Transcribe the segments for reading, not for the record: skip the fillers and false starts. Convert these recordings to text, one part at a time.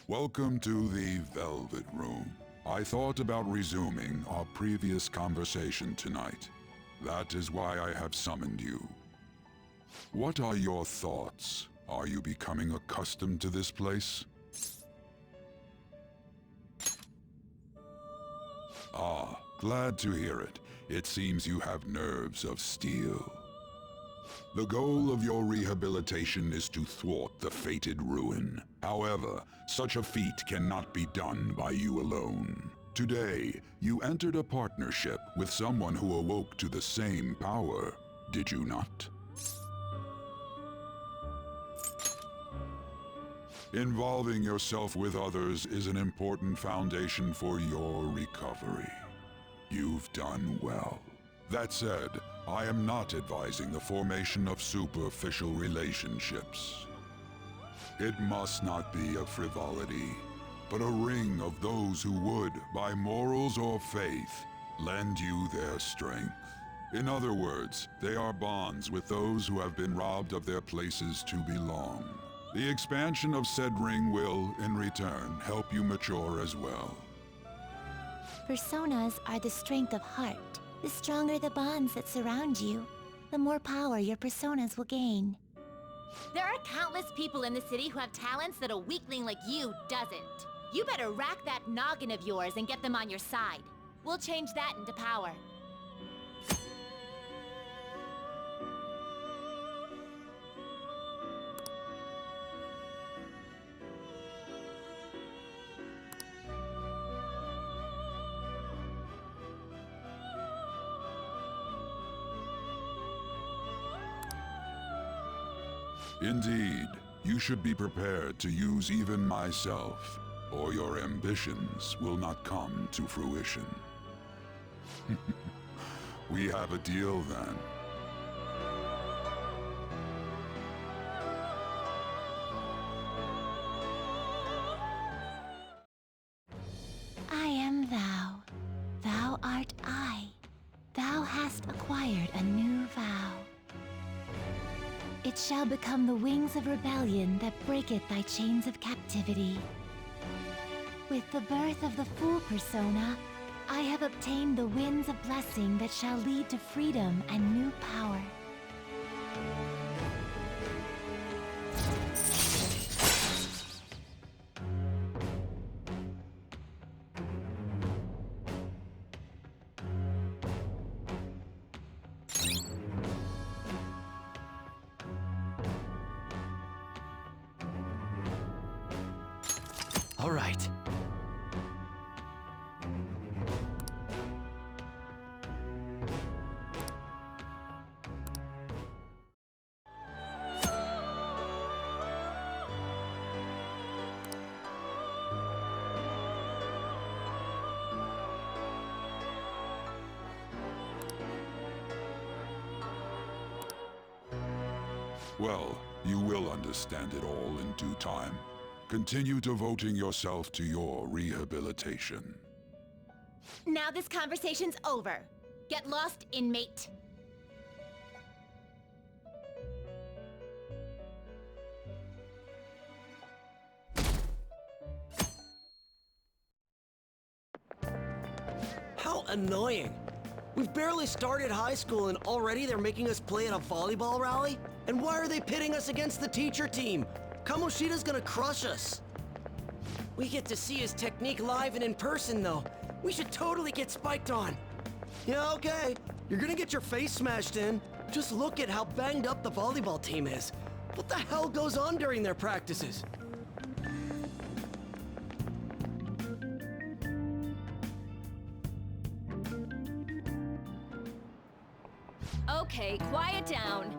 Welcome to the Velvet Room. I thought about resuming our previous conversation tonight. That is why I have summoned you. What are your thoughts? Are you becoming accustomed to this place? Ah, glad to hear it. It seems you have nerves of steel. The goal of your rehabilitation is to thwart the fated ruin. However, such a feat cannot be done by you alone. Today, you entered a partnership with someone who awoke to the same power, did you not? Involving yourself with others is an important foundation for your recovery. You've done well. That said, I am not advising the formation of superficial relationships. It must not be a frivolity, but a ring of those who would, by morals or faith, lend you their strength. In other words, they are bonds with those who have been robbed of their places to belong. The expansion of said ring will, in return, help you mature as well. Personas are the strength of heart. The stronger the bonds that surround you, the more power your personas will gain. There are countless people in the city who have talents that a weakling like you doesn't. You better rack that noggin of yours and get them on your side. We'll change that into power. Indeed, you should be prepared to use even myself, or your ambitions will not come to fruition. We have a deal then. I am thou. Thou art I. Thou hast acquired a new vow. It shall become the wings of rebellion that breaketh thy chains of captivity. With the birth of the Fool persona, I have obtained the winds of blessing that shall lead to freedom and new power. All right. Well, you will understand it all in due time. Continue devoting yourself to your rehabilitation. Now this conversation's over. Get lost, inmate. How annoying. We've barely started high school and already they're making us play at a volleyball rally? And why are they pitting us against the teacher team? Kamoshida's gonna crush us. We get to see his technique live and in person, though. We should totally get spiked on. Yeah, okay. You're gonna get your face smashed in. Just look at how banged up the volleyball team is. What the hell goes on during their practices? Okay, quiet down.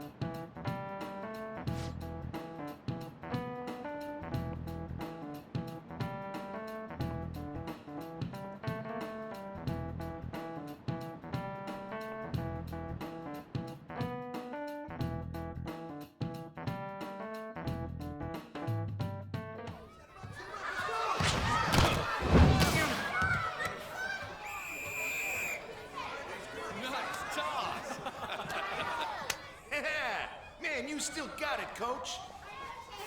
You still got it, coach.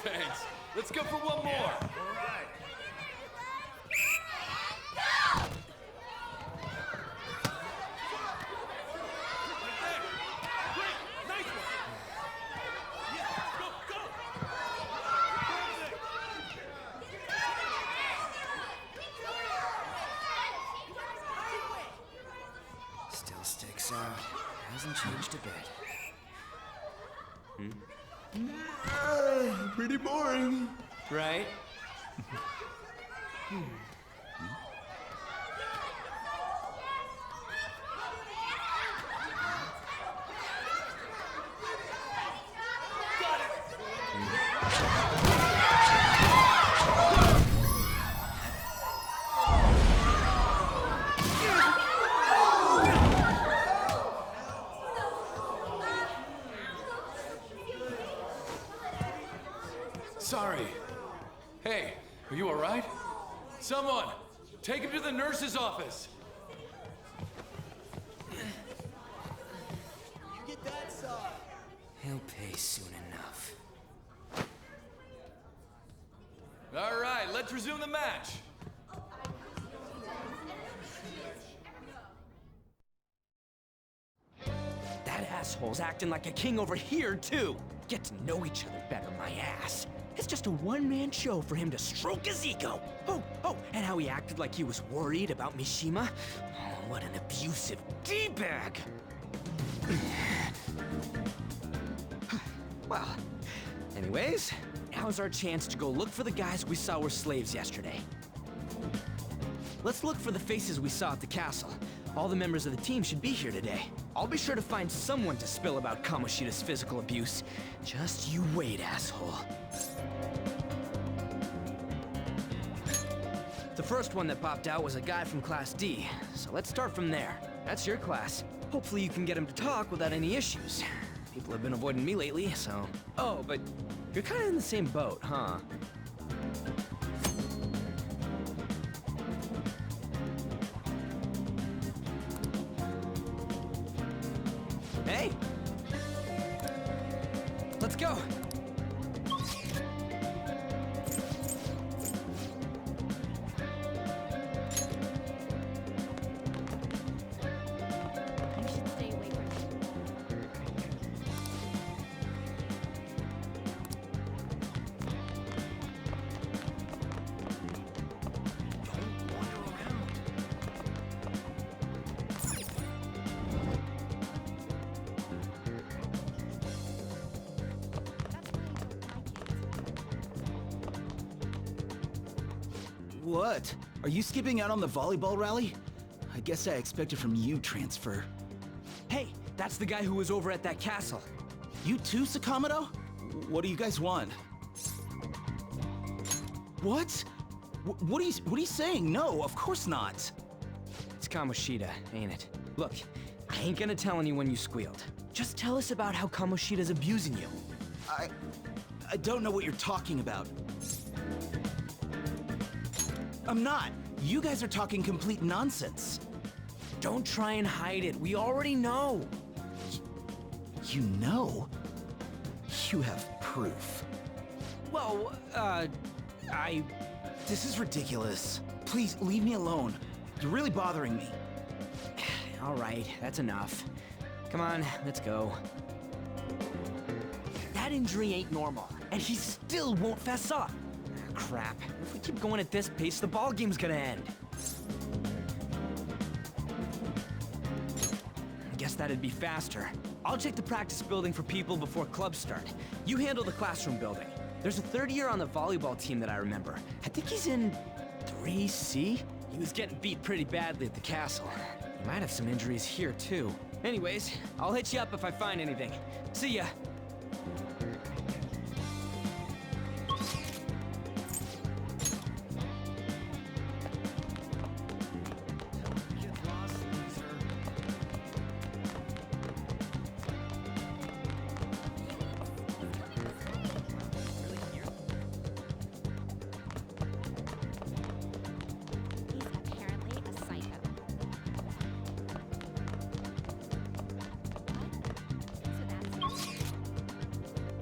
Thanks. Let's go for one more. All right. hasn't changed a bit. Pretty boring. Right? Sorry. Hey, are you alright? Someone, take him to the nurse's office. He'll pay soon enough. Alright, let's resume the match. That asshole's acting like a king over here, too. Get to know each other better, my ass. It's just a one-man show for him to stroke his ego. Oh, and how he acted like he was worried about Mishima. Oh, what an abusive D-bag. Well, anyways, now's our chance to go look for the guys we saw were slaves yesterday. Let's look for the faces we saw at the castle. All the members of the team should be here today. I'll be sure to find someone to spill about Kamoshida's physical abuse. Just you wait, asshole. The first one that popped out was a guy from Class D, so let's start from there. That's your class. Hopefully you can get him to talk without any issues. People have been avoiding me lately, so... Oh, but you're kind of in the same boat, huh? Hey! Let's go! You should stay away from me. What? Are you skipping out on the volleyball rally? I guess I expected from you, Transfer. Hey, that's the guy who was over at that castle. You too, Sakamoto? What do you guys want? What? What are you saying? No, of course not. It's Kamoshida, ain't it? Look, I ain't gonna tell anyone you squealed. Just tell us about how Kamoshida's abusing you. I don't know what you're talking about. I'm not. You guys are talking complete nonsense. Don't try and hide it. We already know. You know? You have proof. Well, This is ridiculous. Please, leave me alone. You're really bothering me. All right, that's enough. Come on, let's go. That injury ain't normal, and he still won't fess up. Crap. If we keep going at this pace, the ball game's gonna end. I guess that'd be faster. I'll check the practice building for people before clubs start. You handle the classroom building. There's a third year on the volleyball team that I remember. I think he's in 3C? He was getting beat pretty badly at the castle. He might have some injuries here, too. Anyways, I'll hit you up if I find anything. See ya. He's apparently a psycho. What? So that's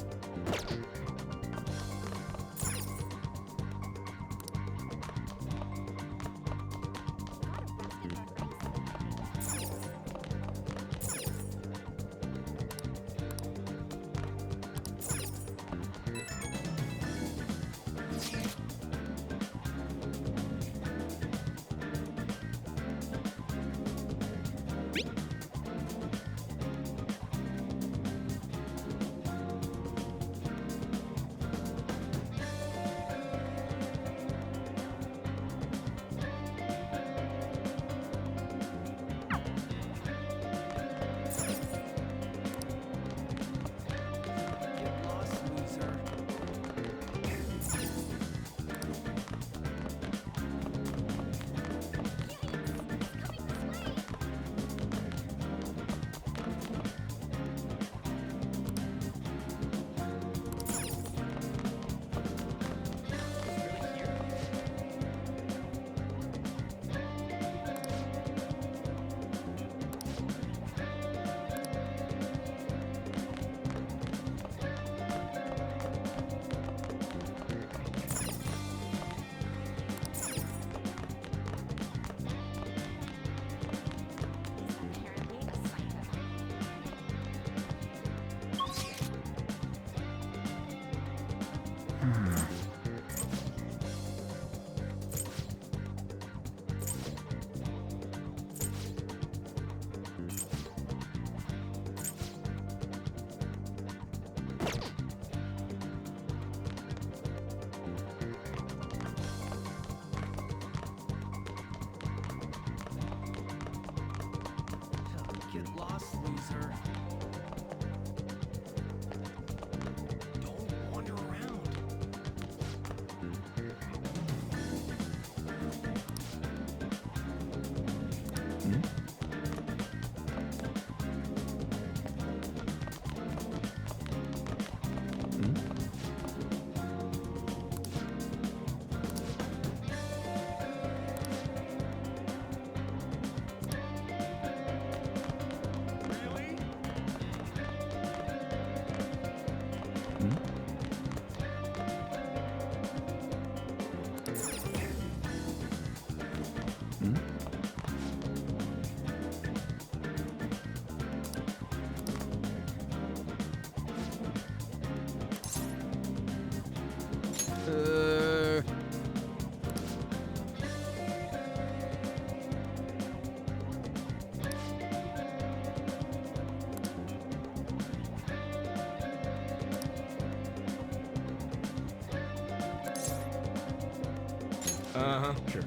Uh-huh, sure.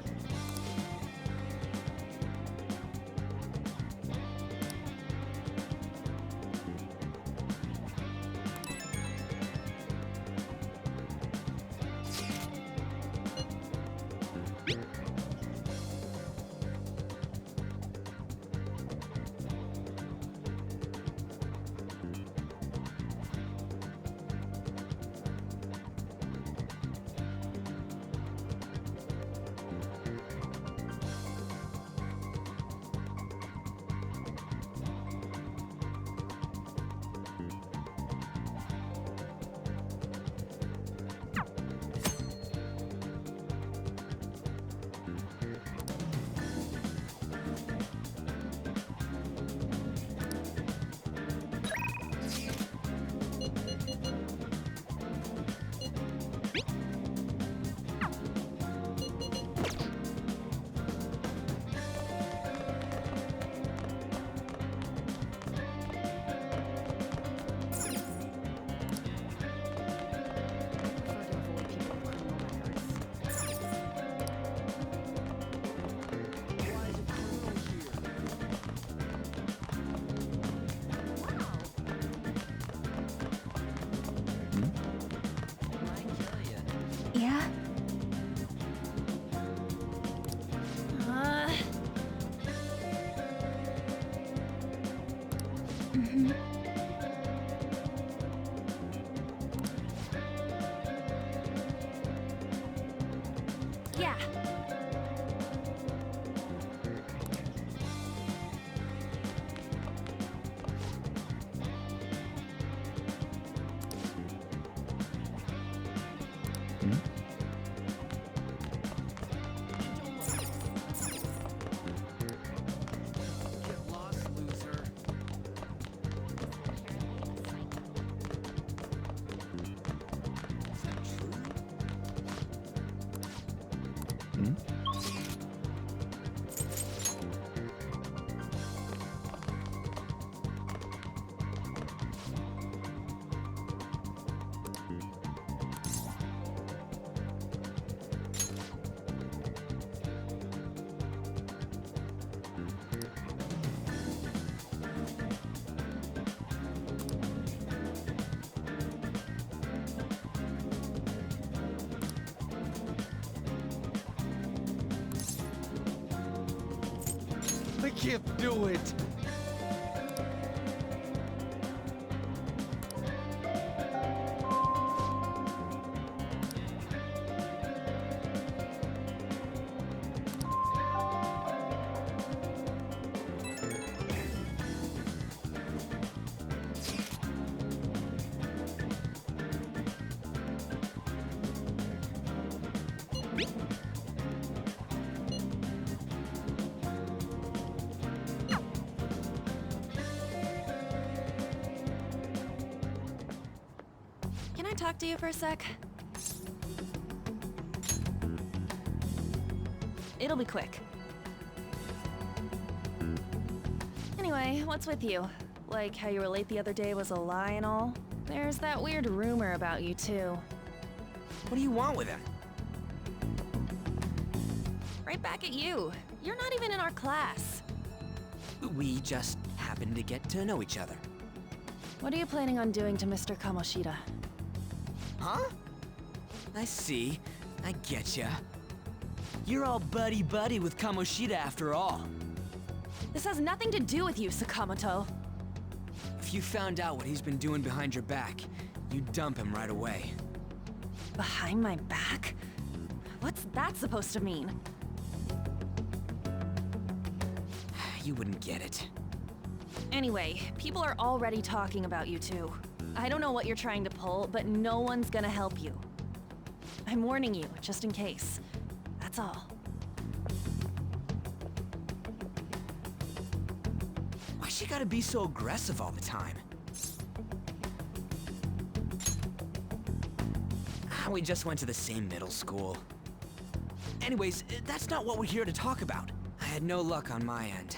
Yeah? Yeah. Get lost, loser. Is that true? I can't do it! Can I talk to you for a sec? It'll be quick. Anyway, what's with you? Like how you were late the other day was a lie and all? There's that weird rumor about you too. What do you want with him? Right back at you. You're not even in our class. We just happen to get to know each other. What are you planning on doing to Mr. Kamoshida? Huh? I see. I getcha. You're all buddy-buddy with Kamoshida after all. This has nothing to do with you, Sakamoto. If you found out what he's been doing behind your back, you'd dump him right away. Behind my back? What's that supposed to mean? You wouldn't get it. Anyway, people are already talking about you two. I don't know what you're trying to pull, but no one's gonna help you. I'm warning you, just in case. That's all. Why she gotta be so aggressive all the time? We just went to the same middle school. Anyways, that's not what we're here to talk about. I had no luck on my end.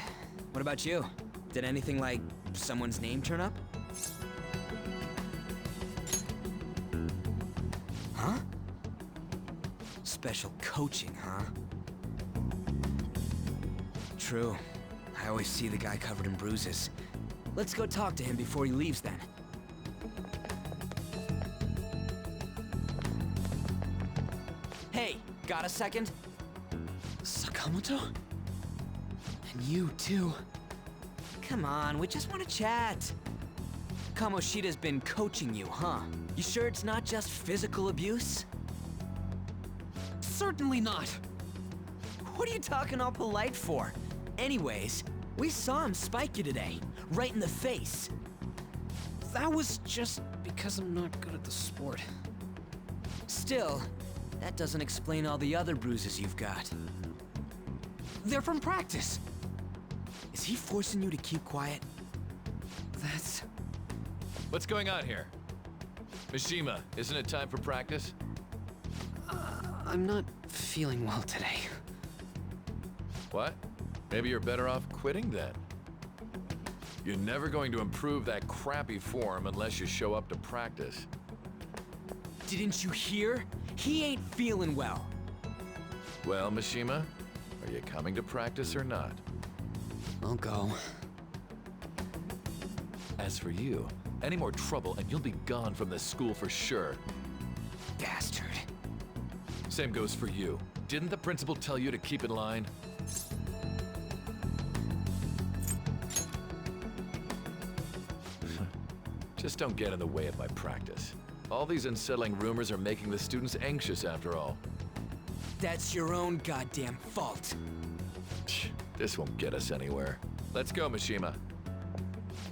What about you? Did anything like someone's name turn up? Huh? Special coaching, huh? True. I always see the guy covered in bruises. Let's go talk to him before he leaves then. Hey, got a second? Sakamoto? And you too. Come on, we just want to chat. Kamoshida's been coaching you, huh? You sure it's not just physical abuse? Certainly not. What are you talking all polite for? Anyways, we saw him spike you today, right in the face. That was just because I'm not good at the sport. Still, that doesn't explain all the other bruises you've got. They're from practice. Is he forcing you to keep quiet? That's... What's going on here? Mishima, isn't it time for practice? I'm not feeling well today. What? Maybe you're better off quitting then. You're never going to improve that crappy form unless you show up to practice. Didn't you hear? He ain't feeling well. Well, Mishima, are you coming to practice or not? I'll go. As for you, any more trouble and you'll be gone from this school for sure. Bastard. Same goes for you. Didn't the principal tell you to keep in line? Just don't get in the way of my practice. All these unsettling rumors are making the students anxious after all. That's your own goddamn fault. This won't get us anywhere. Let's go, Mishima.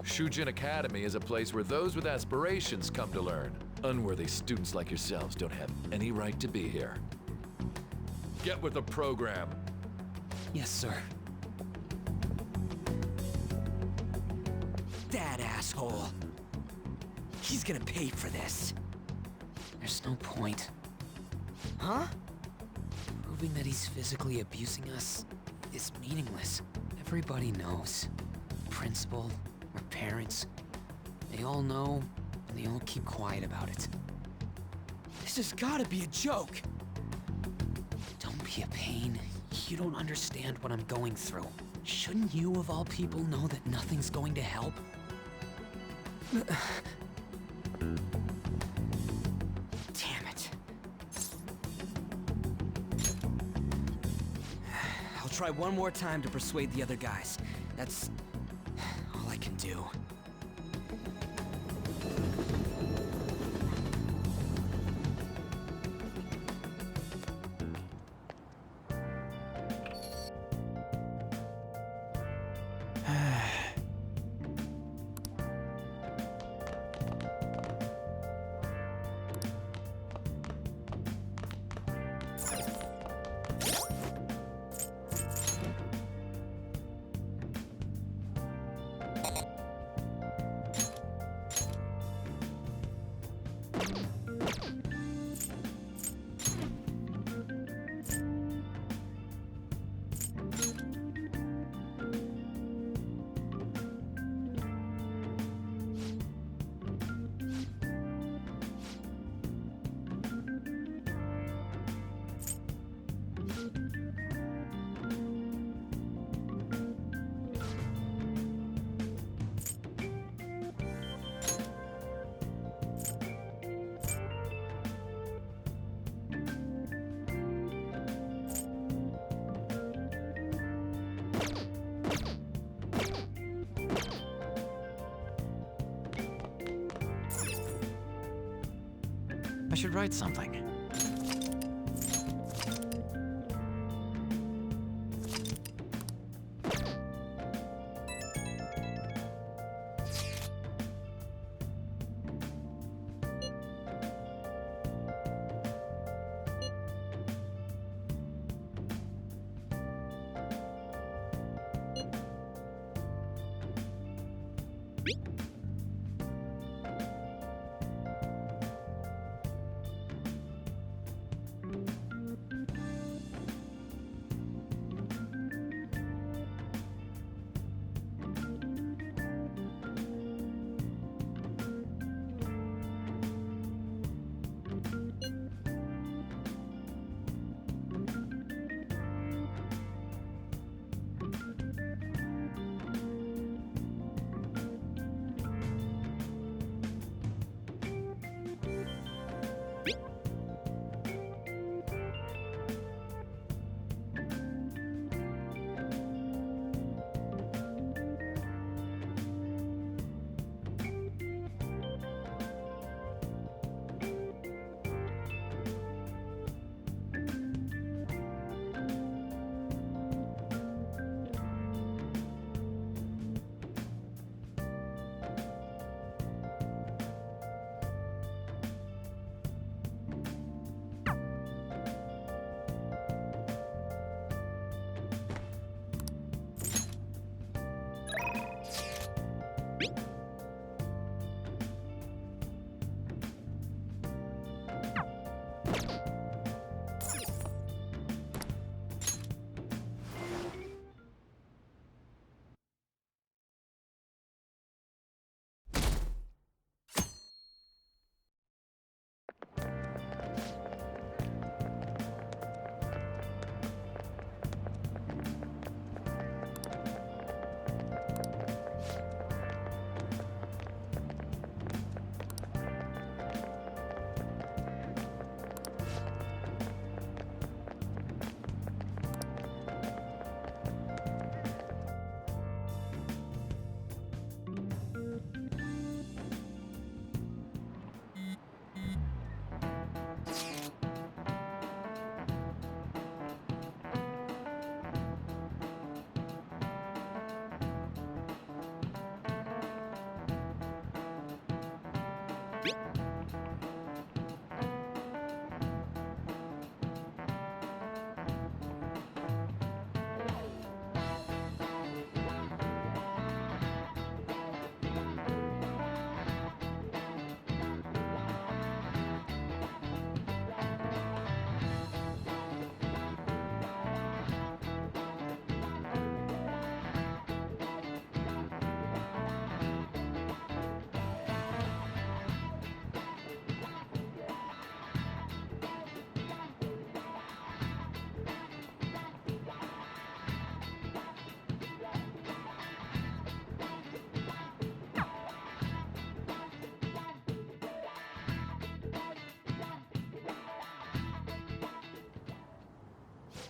Shujin Academy is a place where those with aspirations come to learn. Unworthy students like yourselves don't have any right to be here. Get with the program. Yes, sir. That asshole. He's gonna pay for this. There's no point. Huh? Proving that he's physically abusing us is meaningless. Everybody knows. Principal, our parents, they all know, and they all keep quiet about it. This has gotta be a joke. Don't be a pain. You don't understand what I'm going through. Shouldn't you, of all people, know that nothing's going to help? Damn it. I'll try one more time to persuade the other guys. That's all I can do. I should write something.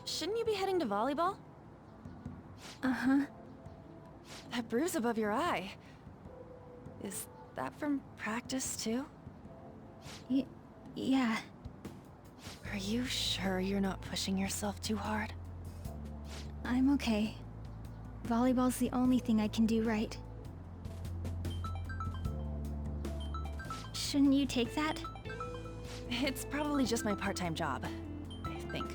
Shouldn't you be heading to volleyball? Uh-huh. That bruise above your eye. Is that from practice, too? Yeah. Are you sure you're not pushing yourself too hard? I'm okay. Volleyball's the only thing I can do right. Shouldn't you take that? It's probably just my part-time job, I think.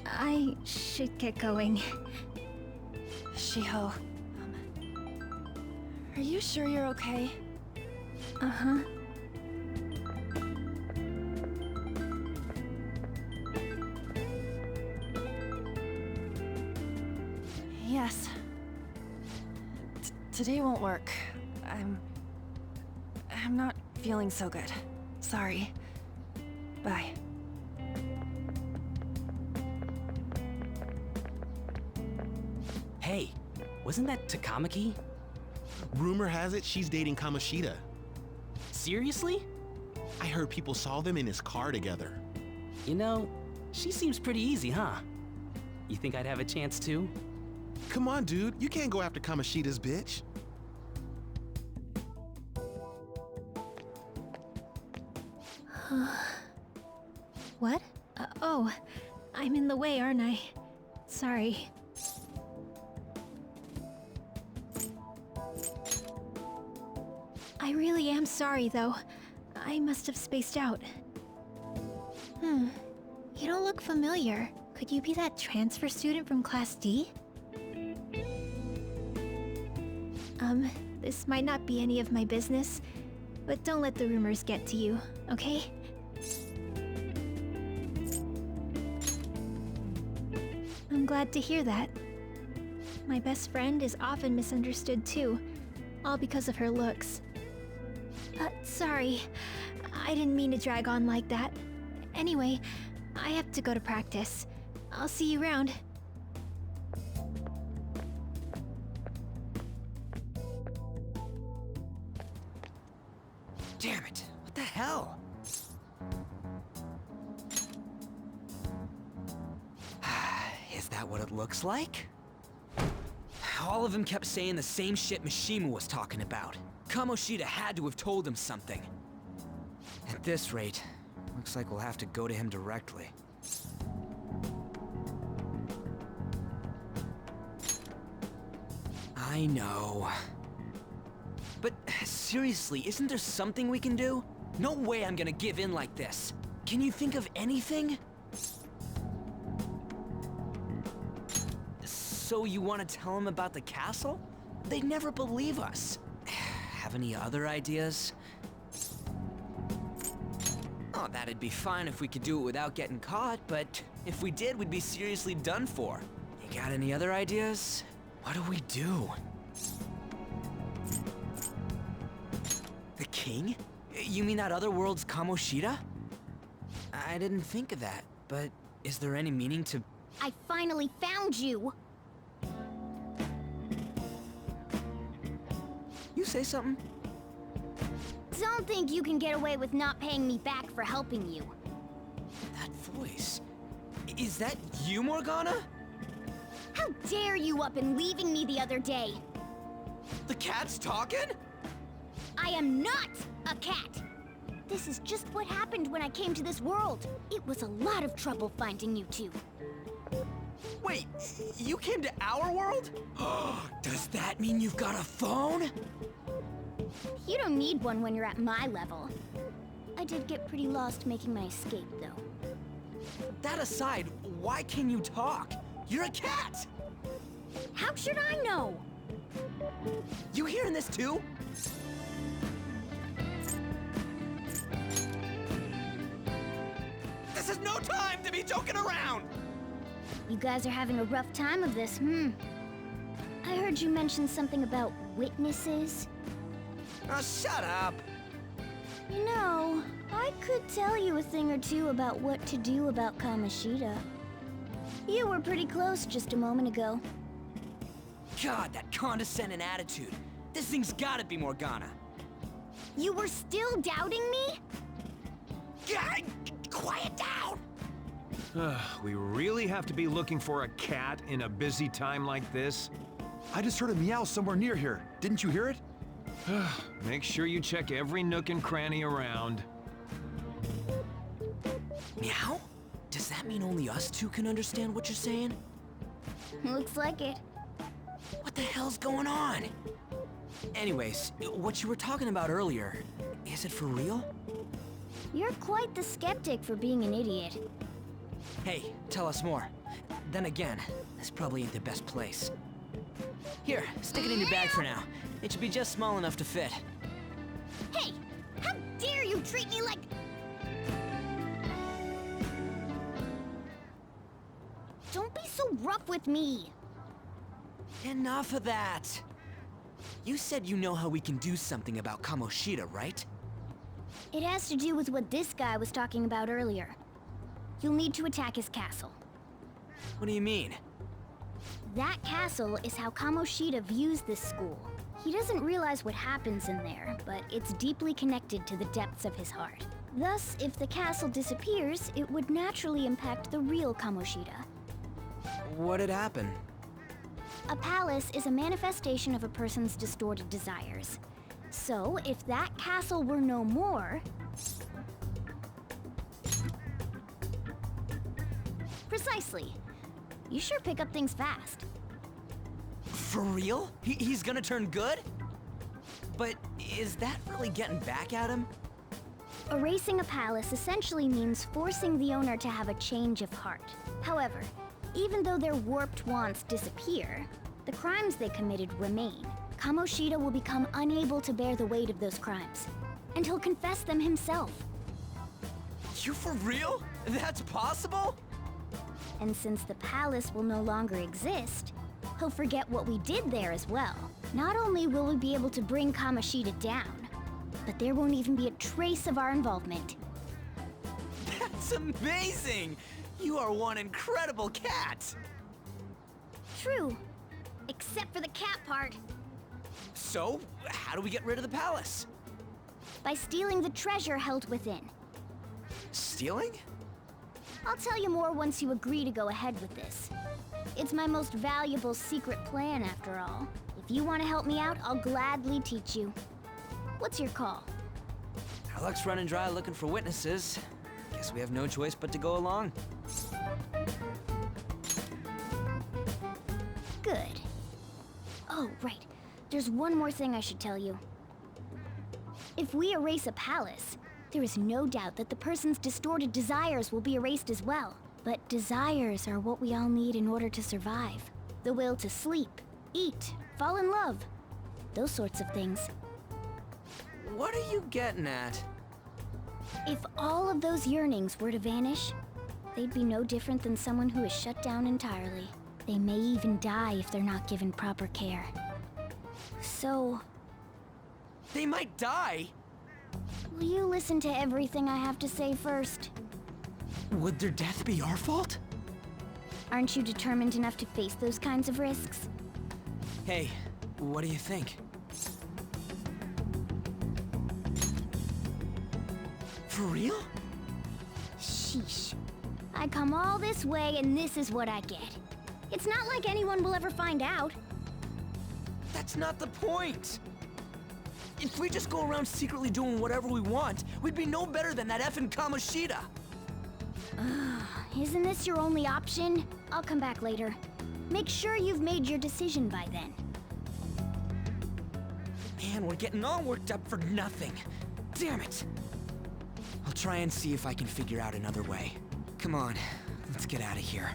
I should get going. Shiho, are you sure you're okay? Uh-huh. Yes. Today won't work. I'm not feeling so good. Sorry. Bye. Hey, wasn't that Takamaki? Rumor has it she's dating Kamoshida. Seriously? I heard people saw them in his car together. You know, she seems pretty easy, huh? You think I'd have a chance too? Come on, dude. You can't go after Kamoshida's bitch. What? Oh, I'm in the way, aren't I? Sorry. I really am sorry, though. I must have spaced out. You don't look familiar. Could you be that transfer student from Class D? This might not be any of my business, but don't let the rumors get to you, okay? I'm glad to hear that. My best friend is often misunderstood too, all because of her looks. Sorry, I didn't mean to drag on like that. Anyway, I have to go to practice. I'll see you around. Damn it, what the hell? Is that what it looks like? All of them kept saying the same shit Mishima was talking about. Kamoshida had to have told him something. At this rate, looks like we'll have to go to him directly. I know. But seriously, isn't there something we can do? No way I'm gonna give in like this. Can you think of anything? So you want to tell them about the castle? They'd never believe us. Have any other ideas? Oh, that'd be fine if we could do it without getting caught, but if we did, we'd be seriously done for. You got any other ideas? What do we do? The king? You mean that other world's Kamoshida? I didn't think of that, but is there any meaning to... I finally found you! You say something? Don't think you can get away with not paying me back for helping you. That voice... Is that you, Morgana? How dare you up and leaving me the other day? The cat's talking? I am not a cat! This is just what happened when I came to this world. It was a lot of trouble finding you two. Wait, you came to our world? Does that mean you've got a phone? You don't need one when you're at my level. I did get pretty lost making my escape, though. That aside, why can you talk? You're a cat! How should I know? You hearing this too? This is no time to be joking around! You guys are having a rough time of this, I heard you mention something about witnesses. Oh, shut up! You know, I could tell you a thing or two about what to do about Kamoshida. You were pretty close just a moment ago. God, that condescending attitude. This thing's gotta be Morgana. You were still doubting me? God, quiet down! We really have to be looking for a cat in a busy time like this? I just heard a meow somewhere near here. Didn't you hear it? Make sure you check every nook and cranny around. Meow? Does that mean only us two can understand what you're saying? Looks like it. What the hell's going on? Anyways, what you were talking about earlier, is it for real? You're quite the skeptic for being an idiot. Hey, tell us more. Then again, this probably ain't the best place. Here, stick it in your bag for now. It should be just small enough to fit. Hey! How dare you treat me like... Don't be so rough with me! Enough of that! You said you know how we can do something about Kamoshida, right? It has to do with what this guy was talking about earlier. You'll need to attack his castle. What do you mean? That castle is how Kamoshida views this school. He doesn't realize what happens in there, but it's deeply connected to the depths of his heart. Thus, if the castle disappears, it would naturally impact the real Kamoshida. What'd happen? A palace is a manifestation of a person's distorted desires. So, if that castle were no more... Precisely. You sure pick up things fast. For real? He's gonna turn good? But is that really getting back at him? Erasing a palace essentially means forcing the owner to have a change of heart. However, even though their warped wants disappear, the crimes they committed remain. Kamoshida will become unable to bear the weight of those crimes, and he'll confess them himself. You for real? That's possible? And since the palace will no longer exist, he'll forget what we did there as well. Not only will we be able to bring Kamoshida down, but there won't even be a trace of our involvement. That's amazing! You are one incredible cat! True. Except for the cat part. So, how do we get rid of the palace? By stealing the treasure held within. Stealing? I'll tell you more once you agree to go ahead with this. It's my most valuable secret plan, after all. If you want to help me out, I'll gladly teach you. What's your call? Our luck's running dry looking for witnesses. Guess we have no choice but to go along. Good. Oh, right. There's one more thing I should tell you. If we erase a palace, there is no doubt that the person's distorted desires will be erased as well. But desires are what we all need in order to survive. The will to sleep, eat, fall in love. Those sorts of things. What are you getting at? If all of those yearnings were to vanish, they'd be no different than someone who is shut down entirely. They may even die if they're not given proper care. So... They might die? will you listen to everything I have to say first? Would their death be our fault? Aren't you determined enough to face those kinds of risks? Hey, what do you think? For real? Sheesh. I come all this way and this is what I get. It's not like anyone will ever find out. That's not the point! If we just go around secretly doing whatever we want, we'd be no better than that effing Kamoshida! Isn't this your only option? I'll come back later. Make sure you've made your decision by then. Man, we're getting all worked up for nothing. Damn it! I'll try and see if I can figure out another way. Come on, let's get out of here.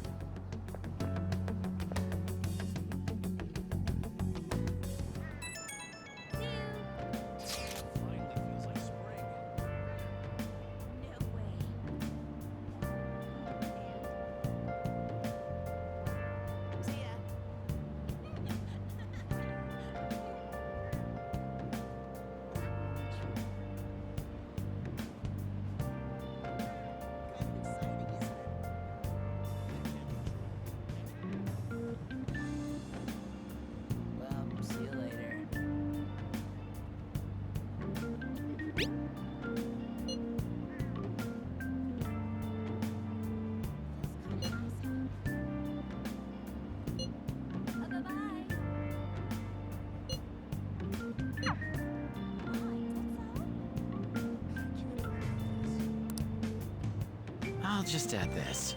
I'll just add this.